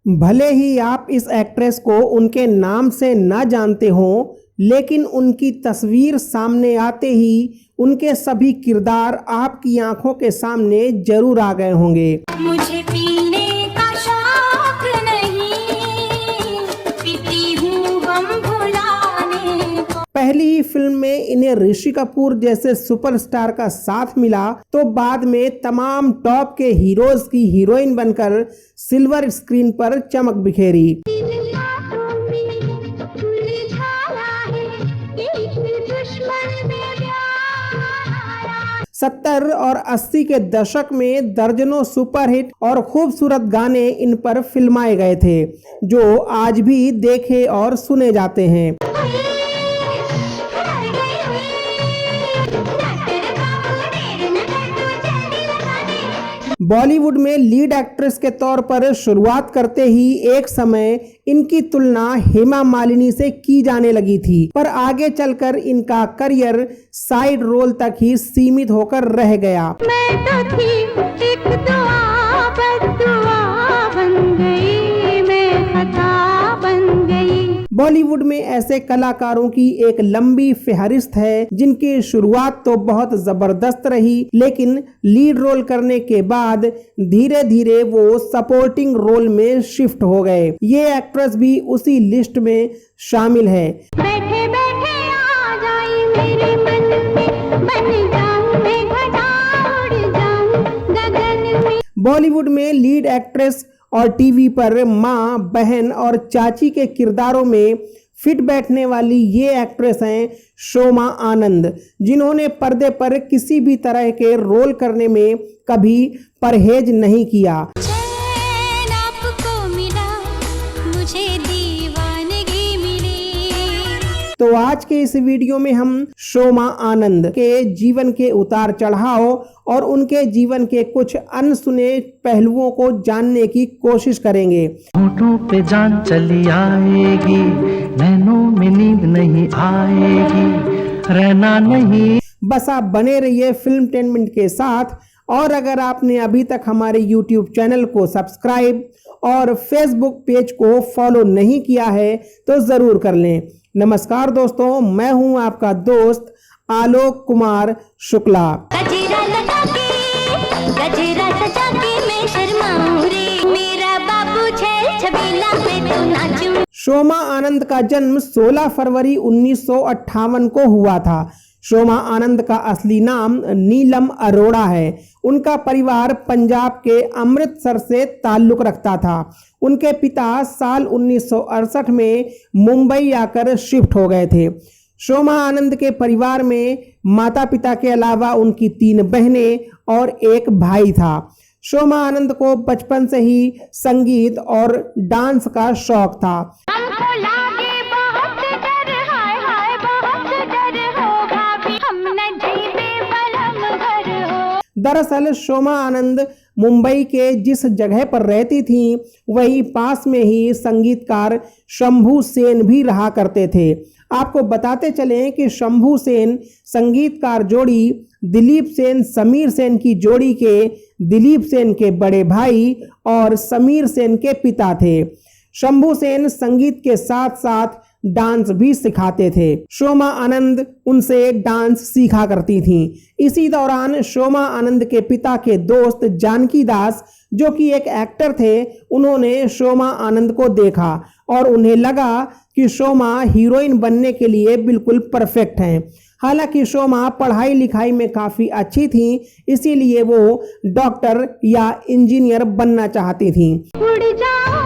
भले ही आप इस एक्ट्रेस को उनके नाम से ना जानते हो, लेकिन उनकी तस्वीर सामने आते ही उनके सभी किरदार आपकी आंखों के सामने जरूर आ गए होंगे। मुझे पीने का शौक नहीं, पीती हूँ गम भुलाने को। पहली ही फिल्म में इन्हें ऋषि कपूर जैसे सुपरस्टार का साथ मिला तो बाद में तमाम टॉप के हीरोज की हीरोइन बनकर सिल्वर स्क्रीन पर चमक बिखेरी। 70 और 80 के दशक में दर्जनों सुपरहिट और खूबसूरत गाने इन पर फिल्माए गए थे, जो आज भी देखे और सुने जाते हैं। बॉलीवुड में लीड एक्ट्रेस के तौर पर शुरुआत करते ही एक समय इनकी तुलना हेमा मालिनी से की जाने लगी थी, पर आगे चलकर इनका करियर साइड रोल तक ही सीमित होकर रह गया। मैं तो थी एक दुआ बद्दुआ बन गई, मैं खता बन गई। बॉलीवुड में ऐसे कलाकारों की एक लंबी फहरिस्त है जिनकी शुरुआत तो बहुत जबरदस्त रही, लेकिन लीड रोल करने के बाद धीरे धीरे वो सपोर्टिंग रोल में शिफ्ट हो गए। ये एक्ट्रेस भी उसी लिस्ट में शामिल है। बैठे बैठे आ जाई मेरे मन में, बन जाऊं मैं घटा उड़ जाऊं गगन में। बॉलीवुड में लीड एक्ट्रेस और टीवी पर माँ, बहन और चाची के किरदारों में फिट बैठने वाली ये एक्ट्रेस हैं शोमा आनंद, जिन्होंने पर्दे पर किसी भी तरह के रोल करने में कभी परहेज नहीं किया। चैन आपको मिला, मुझे दीवानगी मिली। तो आज के इस वीडियो में हम शोमा आनंद के जीवन के उतार चढ़ाव और उनके जीवन के कुछ अनसुने पहलुओं को जानने की कोशिश करेंगे। होठों पे जान चली आएगी, नैनों में नींद नहीं आएगी, रहना नहीं। बस आप बने रहिए फिल्मटेनमेंट के साथ, और अगर आपने अभी तक हमारे YouTube चैनल को सब्सक्राइब और Facebook पेज को फॉलो नहीं किया है तो जरूर कर लें। नमस्कार दोस्तों, मैं हूं आपका दोस्त आलोक कुमार शुक्ला। गजरा लगा के, गजरा सजा के मैं शर्माऊं रे, मेरा बाबू छेल छबीला मैं तो नाचूं। शोमा आनंद का जन्म 16 फरवरी 1958 को हुआ था। शोमा आनंद का असली नाम नीलम अरोड़ा है। उनका परिवार पंजाब के अमृतसर से ताल्लुक रखता था। उनके पिता साल 1968 में मुंबई आकर शिफ्ट हो गए थे। शोमा आनंद के परिवार में माता पिता के अलावा उनकी 3 बहनें और एक भाई था। शोमा आनंद को बचपन से ही संगीत और डांस का शौक था। हमको लागे बहुत डर, हाय हाय बहुत डर हो भाभी, हम न जीते बलम घर हो। दरअसल शोमा आनंद मुंबई के जिस जगह पर रहती थीं, वही पास में ही संगीतकार शंभू सेन भी रहा करते थे। आपको बताते चलें कि शंभू सेन संगीतकार जोड़ी दिलीप सेन समीर सेन की जोड़ी के दिलीप सेन के बड़े भाई और समीर सेन के पिता थे। शंभू सेन संगीत के साथ साथ डांस भी सिखाते थे। शोमा आनंद उनसे डांस सीखा करती थीं। इसी दौरान शोमा आनंद के पिता के दोस्त जानकी दास, जो कि एक एक्टर थे, उन्होंने शोमा आनंद को देखा और उन्हें लगा कि शोमा हीरोइन बनने के लिए बिल्कुल परफेक्ट हैं। हालांकि शोमा पढ़ाई लिखाई में काफ़ी अच्छी थीं, इसीलिए वो डॉक्टर या इंजीनियर बनना चाहती थीं। उड़ जाओ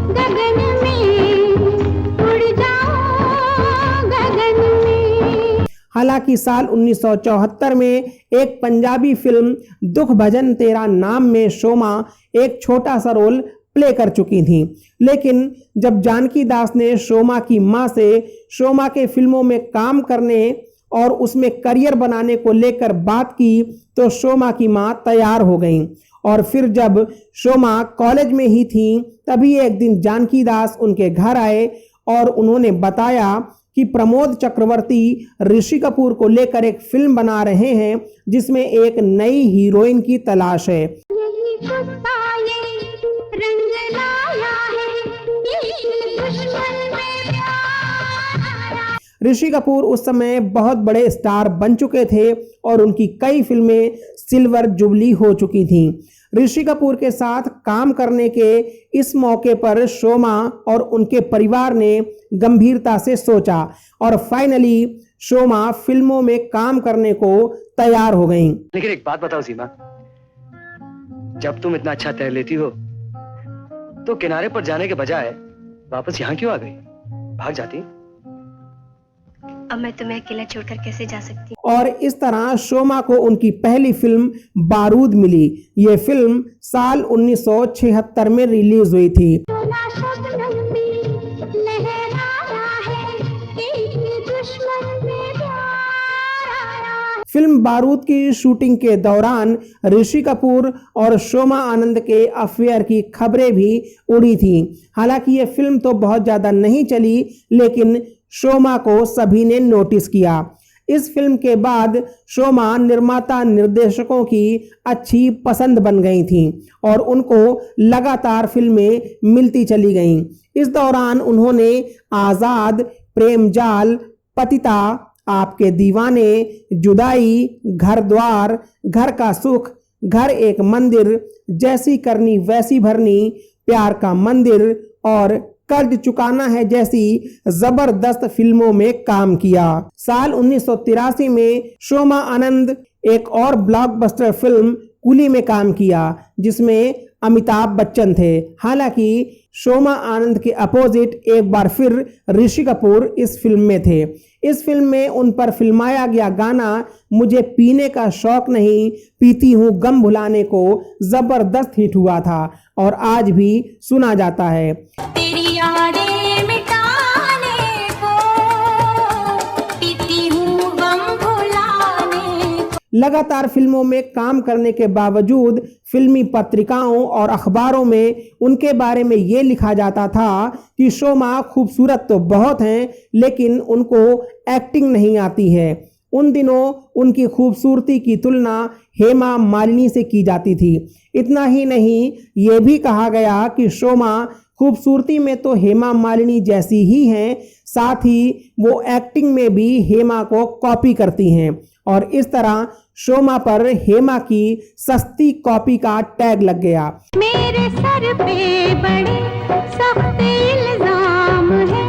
गगन में, उड़ जाओ गगन में। हालांकि साल 1974 में एक पंजाबी फिल्म दुख भजन तेरा नाम में शोमा एक छोटा सा रोल प्ले कर चुकी थीं। लेकिन जब जानकी दास ने शोमा की मां से शोमा के फिल्मों में काम करने और उसमें करियर बनाने को लेकर बात की तो शोमा की मां तैयार हो गईं। और फिर जब शोमा कॉलेज में ही थीं, तभी एक दिन जानकी दास उनके घर आए और उन्होंने बताया कि प्रमोद चक्रवर्ती ऋषि कपूर को लेकर एक फिल्म बना रहे हैं जिसमें एक नई हीरोइन की तलाश है। यही गुस्सा ये रंग लाए दुश्मन में प्यार। ऋषि कपूर उस समय बहुत बड़े स्टार बन चुके थे और उनकी कई फिल्में सिल्वर जुबली हो चुकी थीं। ऋषि कपूर के साथ काम करने के इस मौके पर शोमा और उनके परिवार ने गंभीरता से सोचा और फाइनली शोमा फिल्मों में काम करने को तैयार हो गईं। लेकिन एक बात बताओ सीमा, जब तुम इतना अच्छा तैर लेती हो तो किनारे पर जाने के बजाय वापस यहाँ क्यों आ गई? भाग जाती। अब मैं तुम्हें अकेला छोड़कर कैसे जा सकती? और इस तरह शोमा को उनकी पहली फिल्म बारूद मिली। ये फिल्म साल 1976 में रिलीज हुई थी। सोना शबनम में लहराया है, एक दुश्मन में प्यार आया। फिल्म बारूद की शूटिंग के दौरान ऋषि कपूर और शोमा आनंद के अफेयर की खबरें भी उड़ी थीं। हालांकि ये फिल्म तो बहुत ज़्यादा नहीं चली, लेकिन शोमा को सभी ने नोटिस किया। इस फिल्म के बाद शोमा निर्माता निर्देशकों की अच्छी पसंद बन गई थीं और उनको लगातार फिल्में मिलती चली गईं। इस दौरान उन्होंने आज़ाद, प्रेम जाल, पतिता, आपके दीवाने, जुदाई, घर द्वार, घर का सुख, घर एक मंदिर, जैसी करनी वैसी भरनी, प्यार का मंदिर और कर्ज चुकाना है जैसी जबरदस्त फिल्मों में काम किया। साल 1983 में शोमा आनंद एक और ब्लॉकबस्टर फिल्म कुली में काम किया जिसमें अमिताभ बच्चन थे। हालांकि शोमा आनंद के अपोजिट एक बार फिर ऋषि कपूर इस फिल्म में थे। इस फिल्म में उन पर फिल्माया गया गाना मुझे पीने का शौक नहीं, पीती हूँ गम भुलाने को जबरदस्त हिट हुआ था और आज भी सुना जाता है। तेरी यादें मिटाने को, पीती हूँ गम भुलाने को। लगातार फिल्मों में काम करने के बावजूद फिल्मी पत्रिकाओं और अखबारों में उनके बारे में ये लिखा जाता था कि शोमा खूबसूरत तो बहुत हैं लेकिन उनको एक्टिंग नहीं आती है। उन दिनों उनकी खूबसूरती की तुलना हेमा मालिनी से की जाती थी। इतना ही नहीं, ये भी कहा गया कि शोमा खूबसूरती में तो हेमा मालिनी जैसी ही हैं, साथ ही वो एक्टिंग में भी हेमा को कॉपी करती हैं और इस तरह शोमा पर हेमा की सस्ती कॉपी का टैग लग गया। मेरे सर पे बड़े सख्त इल्जाम है,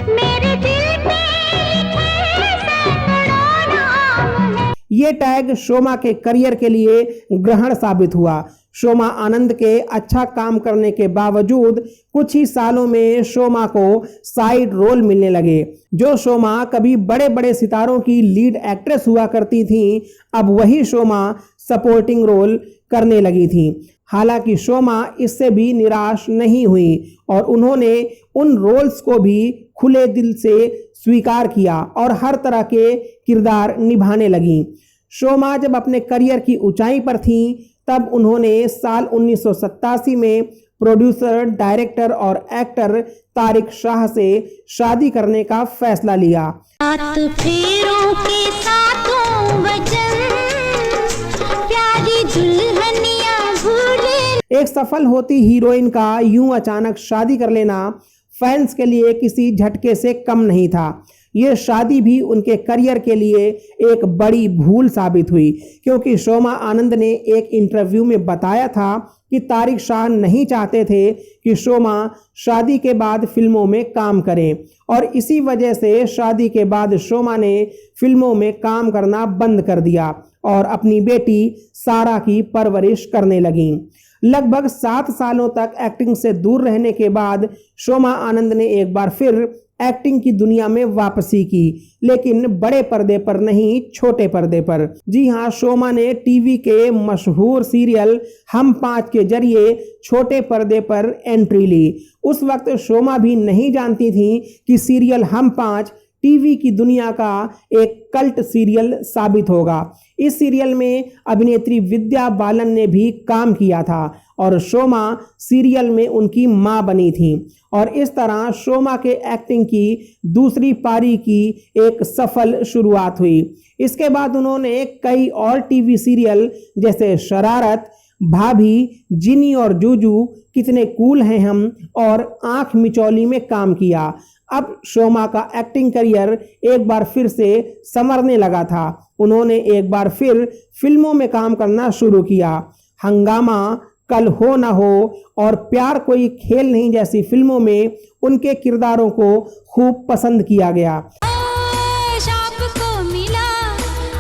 मेरे दिल पे लिखे सैकड़ों नाम है। ये टैग शोमा के करियर के लिए ग्रहण साबित हुआ। शोमा आनंद के अच्छा काम करने के बावजूद कुछ ही सालों में शोमा को साइड रोल मिलने लगे। जो शोमा कभी बड़े बड़े सितारों की लीड एक्ट्रेस हुआ करती थीं, अब वही शोमा सपोर्टिंग रोल करने लगी थीं। हालांकि शोमा इससे भी निराश नहीं हुई और उन्होंने उन रोल्स को भी खुले दिल से स्वीकार किया और हर तरह के किरदार निभाने लगीं। शोमा जब अपने करियर की ऊंचाई पर थीं, तब उन्होंने साल 1987 में प्रोड्यूसर, डायरेक्टर और एक्टर तारिक शाह से शादी करने का फैसला लिया। सात फेरों के सातों वचन, प्यारी दुल्हनिया भूले। एक सफल होती हीरोइन का यूं अचानक शादी कर लेना फैंस के लिए किसी झटके से कम नहीं था। ये शादी भी उनके करियर के लिए एक बड़ी भूल साबित हुई, क्योंकि शोमा आनंद ने एक इंटरव्यू में बताया था कि तारिक शाह नहीं चाहते थे कि शोमा शादी के बाद फिल्मों में काम करें और इसी वजह से शादी के बाद शोमा ने फिल्मों में काम करना बंद कर दिया और अपनी बेटी सारा की परवरिश करने लगीं। लगभग 7 सालों तक एक्टिंग से दूर रहने के बाद शोमा आनंद ने एक बार फिर एक्टिंग की दुनिया में वापसी की, लेकिन बड़े पर्दे पर नहीं, छोटे पर्दे पर। जी हाँ, शोमा ने टीवी के मशहूर सीरियल हम 5 के जरिए छोटे पर्दे पर एंट्री ली। उस वक्त शोमा भी नहीं जानती थी कि सीरियल हम 5 टीवी की दुनिया का एक कल्ट सीरियल साबित होगा। इस सीरियल में अभिनेत्री विद्या बालन ने भी काम किया था और शोमा सीरियल में उनकी मां बनी थी और इस तरह शोमा के एक्टिंग की दूसरी पारी की एक सफल शुरुआत हुई। इसके बाद उन्होंने कई और टीवी सीरियल जैसे शरारत, भाभी, जिनी और जूजू, कितने कूल हैं हम, और आंख मिचौली में काम किया। अब शोमा का एक्टिंग करियर एक बार फिर से संवरने लगा था। उन्होंने एक बार फिर फिल्मों में काम करना शुरू किया। हंगामा, कल हो ना हो और प्यार कोई खेल नहीं जैसी फिल्मों में उनके किरदारों को खूब पसंद किया गया। ऐश आपको मिला,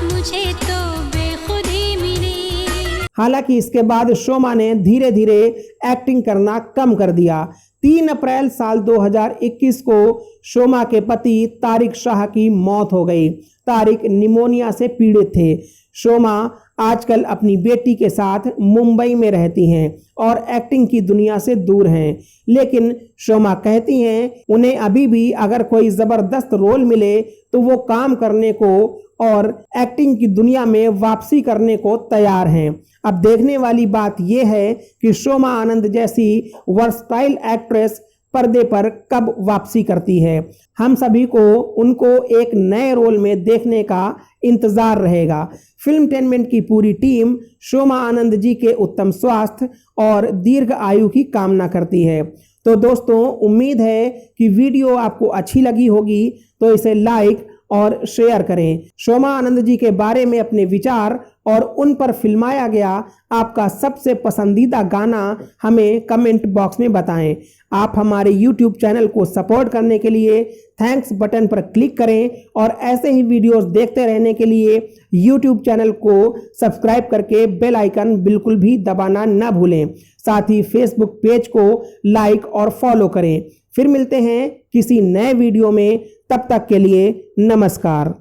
मुझे तो बेखुदी मिली। हालांकि इसके बाद शोमा ने धीरे धीरे एक्टिंग करना कम कर दिया। 3 अप्रैल साल 2021 को शोमा के पति तारिक शाह की मौत हो गई। तारिक निमोनिया से पीड़ित थे। शोमा आजकल अपनी बेटी के साथ मुंबई में रहती हैं और एक्टिंग की दुनिया से दूर हैं। लेकिन शोमा कहती हैं उन्हें अभी भी अगर कोई ज़बरदस्त रोल मिले तो वो काम करने को और एक्टिंग की दुनिया में वापसी करने को तैयार हैं। अब देखने वाली बात यह है कि शोमा आनंद जैसी वर्सटाइल एक्ट्रेस पर्दे पर कब वापसी करती है। हम सभी को उनको एक नए रोल में देखने का इंतजार रहेगा। फिल्मटेनमेंट की पूरी टीम शोमा आनंद जी के उत्तम स्वास्थ्य और दीर्घ आयु की कामना करती है। तो दोस्तों, उम्मीद है कि वीडियो आपको अच्छी लगी होगी, तो इसे लाइक और शेयर करें। शोमा आनंद जी के बारे में अपने विचार और उन पर फिल्माया गया आपका सबसे पसंदीदा गाना हमें कमेंट बॉक्स में बताएं। आप हमारे YouTube चैनल को सपोर्ट करने के लिए थैंक्स बटन पर क्लिक करें और ऐसे ही वीडियोस देखते रहने के लिए YouTube चैनल को सब्सक्राइब करके बेल आइकन बिल्कुल भी दबाना ना भूलें। साथ ही Facebook पेज को लाइक और फॉलो करें। फिर मिलते हैं किसी नए वीडियो में, तब तक के लिए नमस्कार।